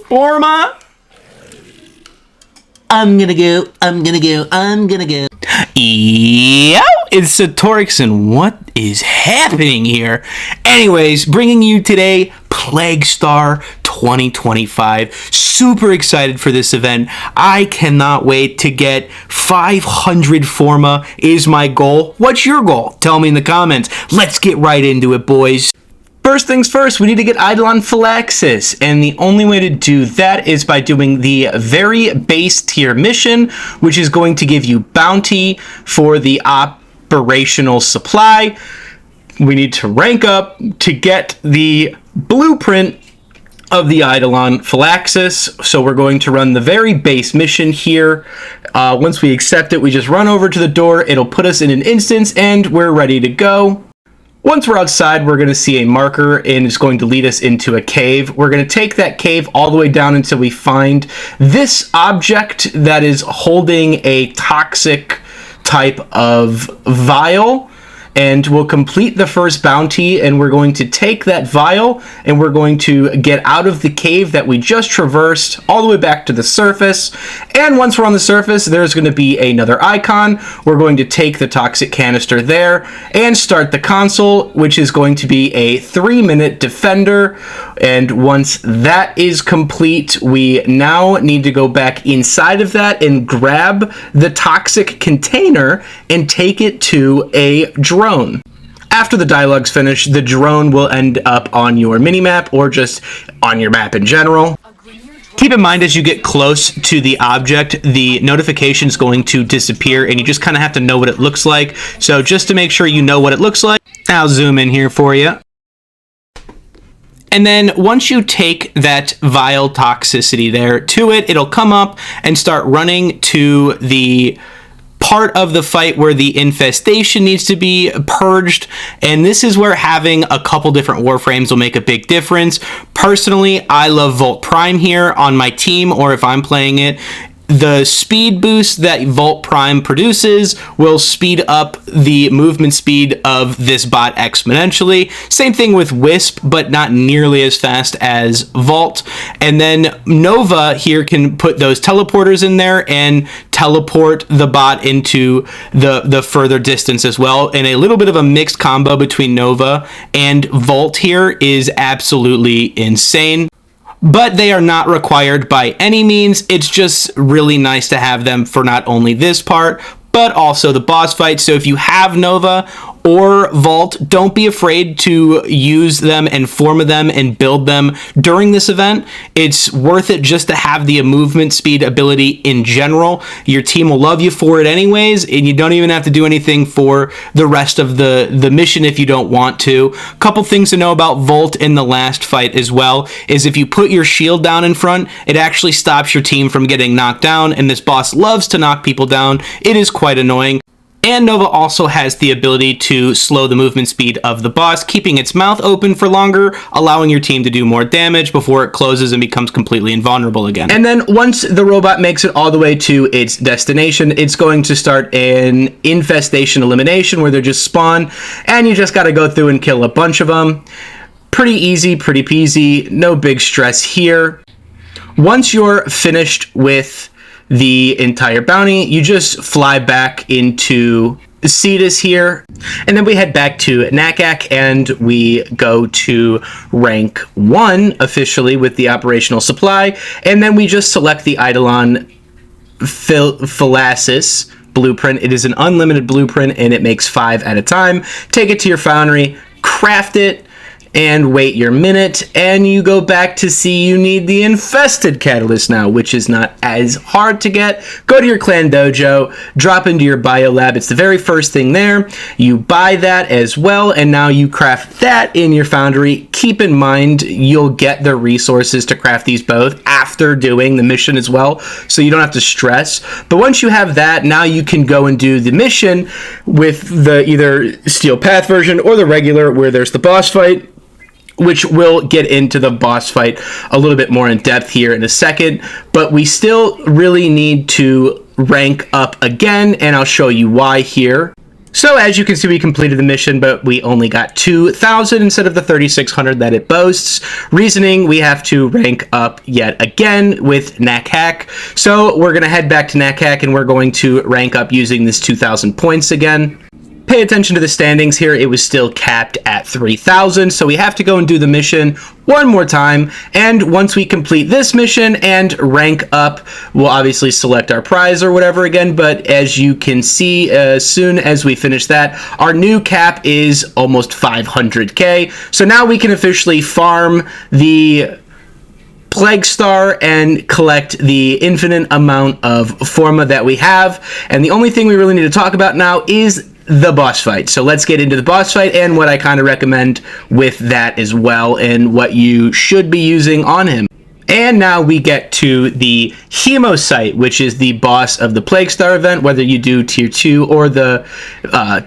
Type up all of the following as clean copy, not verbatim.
FORMA. I'm gonna go. Yo, it's Satorix, and what is happening here? Anyways, bringing you today Plague Star 2025. Super excited for this event. I cannot wait to get 500 FORMA is my goal. What's your goal? Tell me in the comments. Let's get right into it, boys. First things first, we need to get Eidolon Phylaxis, and the only way to do that is by doing the very base tier mission, which is going to give you bounty for the operational supply. We need to rank up to get the blueprint of the Eidolon Phylaxis, so we're going to run the very base mission here. Once we accept it, we just run over to the door, it'll put us in an instance, and we're ready to go. Once we're outside, we're going to see a marker, and it's going to lead us into a cave. We're going to take that cave all the way down until we find this object that is holding a toxic type of vial, and we'll complete the first bounty, and we're going to take that vial, and we're going to get out of the cave that we just traversed all the way back to the surface. And once we're on the surface, there's going to be another icon. We're going to take the toxic canister there and start the console, which is going to be a 3-minute defender. And once that is complete, we now need to go back inside of that and grab the toxic container and take it to a drone. After the dialogue's finished, the drone will end up on your minimap or just on your map in general. Keep in mind, as you get close to the object, the notification is going to disappear, and you just kind of have to know what it looks like. So just to make sure you know what it looks like, I'll zoom in here for you. And then once you take that vial toxicity there to it, it'll come up and start running to the part of the fight where the infestation needs to be purged, and this is where having a couple different Warframes will make a big difference. Personally, I love Volt Prime here on my team, or if I'm playing it, the speed boost that Volt Prime produces will speed up the movement speed of this bot exponentially. Same thing with Wisp, but not nearly as fast as Volt. And then Nova here can put those teleporters in there and teleport the bot into the further distance as well. And a little bit of a mixed combo between Nova and Volt here is absolutely insane. But they are not required by any means. It's just really nice to have them for not only this part, but also the boss fight. So if you have Nova or Vault, don't be afraid to use them and FORMA them and build them during this event. It's worth it just to have the movement speed ability in general. Your team will love you for it anyways, and you don't even have to do anything for the rest of the mission if you don't want to. A couple things to know about Volt in the last fight as well is if you put your shield down in front, it actually stops your team from getting knocked down, and this boss loves to knock people down. It is quite annoying. And Nova also has the ability to slow the movement speed of the boss, keeping its mouth open for longer, allowing your team to do more damage before it closes and becomes completely invulnerable again. And then once the robot makes it all the way to its destination, it's going to start an infestation elimination where they just spawn, and you just got to go through and kill a bunch of them. Pretty easy, pretty peasy, no big stress here. Once you're finished with the entire bounty, you just fly back into Cetus here, and then we head back to Nakak, and we go to rank 1 officially with the operational supply, and then we just select the Eidolon Phylaxis blueprint. It is an unlimited blueprint, and it makes 5 at a time. Take it to your foundry, craft it, and wait your minute, and you go back to see you need the infested catalyst now, which is not as hard to get. Go to your clan dojo, drop into your bio lab. It's the very first thing there. You buy that as well, and now you craft that in your foundry. Keep in mind, you'll get the resources to craft these both after doing the mission as well, so you don't have to stress. But once you have that, now you can go and do the mission with the either Steel Path version or the regular, where there's the boss fight, which we'll get into the boss fight a little bit more in depth here in a second, but we still really need to rank up again, and I'll show you why here. So as you can see, we completed the mission, but we only got 2,000 instead of the 3,600 that it boasts. Reasoning, we have to rank up yet again with NACHAC. So we're going to head back to NACHAC and we're going to rank up using this 2,000 points again. Pay attention to the standings here. It was still capped at 3,000, so we have to go and do the mission one more time. And once we complete this mission and rank up, we'll obviously select our prize or whatever again. But as you can see, as soon as we finish that, our new cap is almost 500k. So now we can officially farm the Plague Star and collect the infinite amount of FORMA that we have. And the only thing we really need to talk about now is the boss fight. So let's get into the boss fight and what I kind of recommend with that as well, and what you should be using on him. And now we get to the Hemo site, which is the boss of the Plague Star event. Whether you do tier 2 or the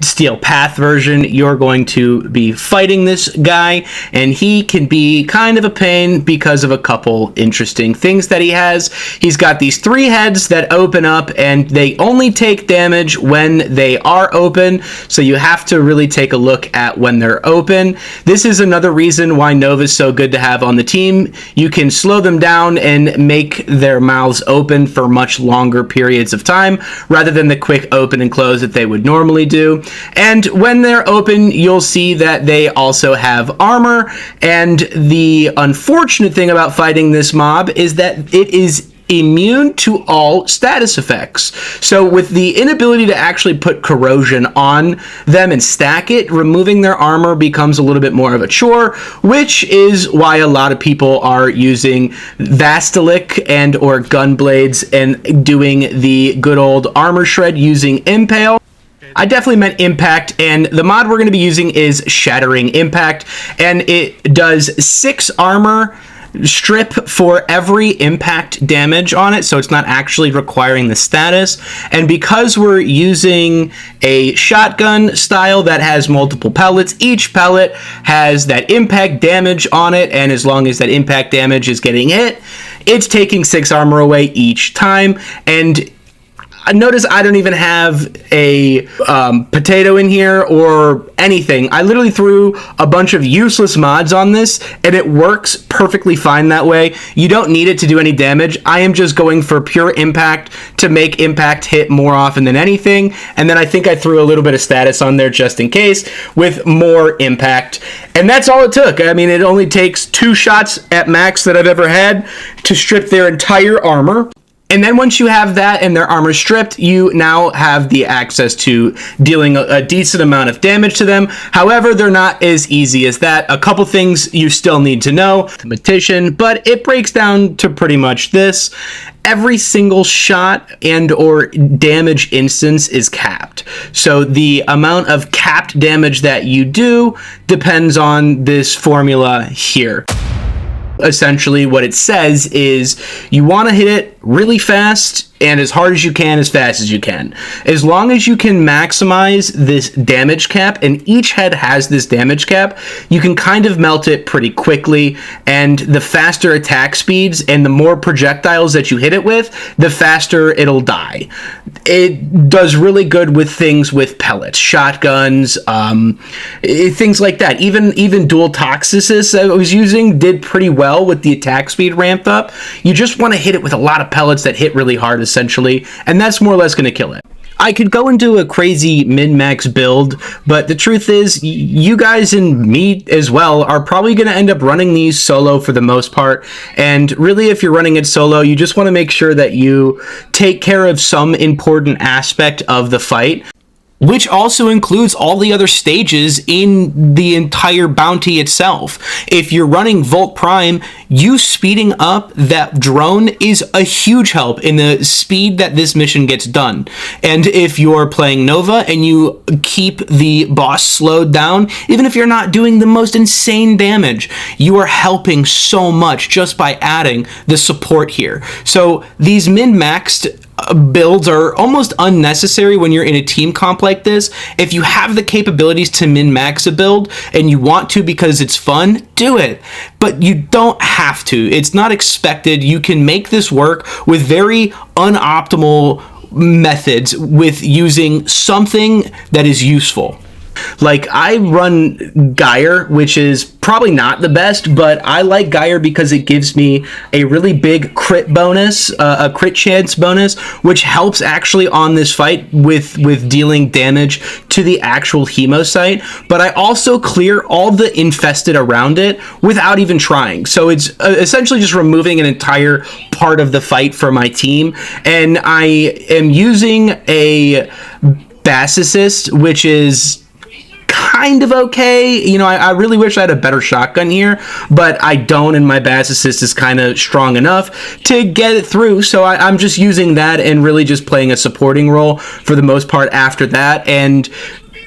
Steel Path version, you're going to be fighting this guy, and he can be kind of a pain because of a couple interesting things that he has. He's got these 3 heads that open up, and they only take damage when they are open, so you have to really take a look at when they're open. This is another reason why Nova's so good to have on the team. You can slow them down and make their mouths open for much longer periods of time rather than the quick open and close that they would normally do. And when they're open, you'll see that they also have armor, and the unfortunate thing about fighting this mob is that it is immune to all status effects. So with the inability to actually put corrosion on them and stack it, removing their armor becomes a little bit more of a chore, which is why a lot of people are using Vastalic and or Gunblades and doing the good old armor shred using Impale. I definitely meant Impact, and the mod we're going to be using is Shattering Impact, and it does 6 armor strip for every impact damage on it, so it's not actually requiring the status. And because we're using a shotgun style that has multiple pellets, each pellet has that impact damage on it, and as long as that impact damage is getting hit, it's taking 6 armor away each time. And notice I don't even have a potato in here or anything. I literally threw a bunch of useless mods on this, and it works perfectly fine that way. You don't need it to do any damage. I am just going for pure impact to make impact hit more often than anything. And then I think I threw a little bit of status on there just in case with more impact. And that's all it took. I mean, it only takes 2 shots at max that I've ever had to strip their entire armor. And then once you have that and their armor stripped, you now have the access to dealing a decent amount of damage to them. However, they're not as easy as that. A couple things you still need to know, mathematician, but it breaks down to pretty much this. Every single shot and or damage instance is capped. So the amount of capped damage that you do depends on this formula here. Essentially what it says is you want to hit it really fast and as hard as you can, as fast as you can. As long as you can maximize this damage cap, and each head has this damage cap, you can kind of melt it pretty quickly, and the faster attack speeds and the more projectiles that you hit it with, the faster it'll die. It does really good with things with pellets, shotguns, things like that. Even dual toxicus I was using did pretty well with the attack speed ramped up. You just want to hit it with a lot of pellets that hit really hard, essentially, and that's more or less going to kill it. I could go into a crazy min-max build, but the truth is, you guys and me as well are probably going to end up running these solo for the most part. And really, if you're running it solo, you just want to make sure that you take care of some important aspect of the fight, which also includes all the other stages in the entire bounty itself. If you're running Volt Prime, you speeding up that drone is a huge help in the speed that this mission gets done. And if you're playing Nova and you keep the boss slowed down, even if you're not doing the most insane damage, you are helping so much just by adding the support here. So these min-maxed builds are almost unnecessary when you're in a team comp like this. If you have the capabilities to min-max a build and you want to because it's fun, do it. But you don't have to. It's not expected. You can make this work with very unoptimal methods with using something that is useful. Like, I run Gyre, which is probably not the best, but I like Gyre because it gives me a really big crit bonus, a crit chance bonus, which helps actually on this fight with dealing damage to the actual Hemosite. But I also clear all the infested around it without even trying. So it's essentially just removing an entire part of the fight for my team. And I am using a Bass Assist, which is kind of okay. You know, I really wish I had a better shotgun here, but I don't, and my Bass Assist is kind of strong enough to get it through, so I'm just using that and really just playing a supporting role for the most part after that. And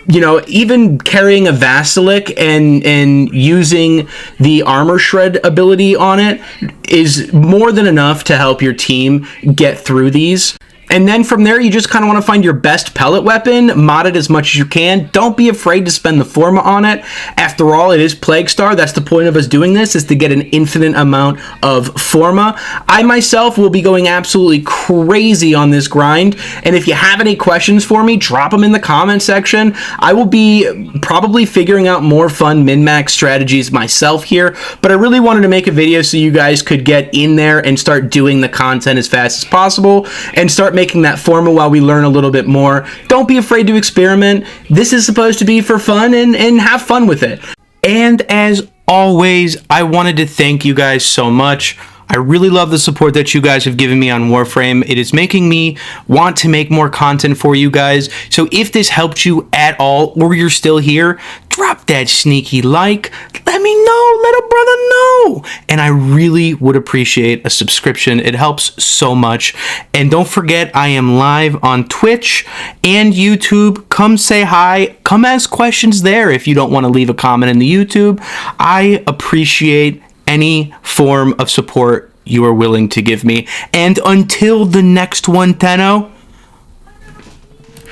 you know, even carrying a Vasilic and using the Armor Shred ability on it is more than enough to help your team get through these. And then from there, you just kind of want to find your best pellet weapon, mod it as much as you can. Don't be afraid to spend the FORMA on it. After all, it is Plague Star. That's the point of us doing this, is to get an infinite amount of FORMA. I myself will be going absolutely crazy on this grind. And if you have any questions for me, drop them in the comment section. I will be probably figuring out more fun min-max strategies myself here. But I really wanted to make a video so you guys could get in there and start doing the content as fast as possible and start making that FORMA while we learn a little bit more. Don't be afraid to experiment. This is supposed to be for fun, and have fun with it. And as always, I wanted to thank you guys so much. I really love the support that you guys have given me on Warframe. It is making me want to make more content for you guys. So if this helped you at all, or you're still here, drop that sneaky like. Let me know. Let a brother know. And I really would appreciate a subscription. It helps so much. And don't forget, I am live on Twitch and YouTube. Come say hi. Come ask questions there if you don't want to leave a comment in the YouTube. I appreciate any form of support you are willing to give me. And until the next one, Tenno,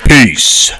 peace.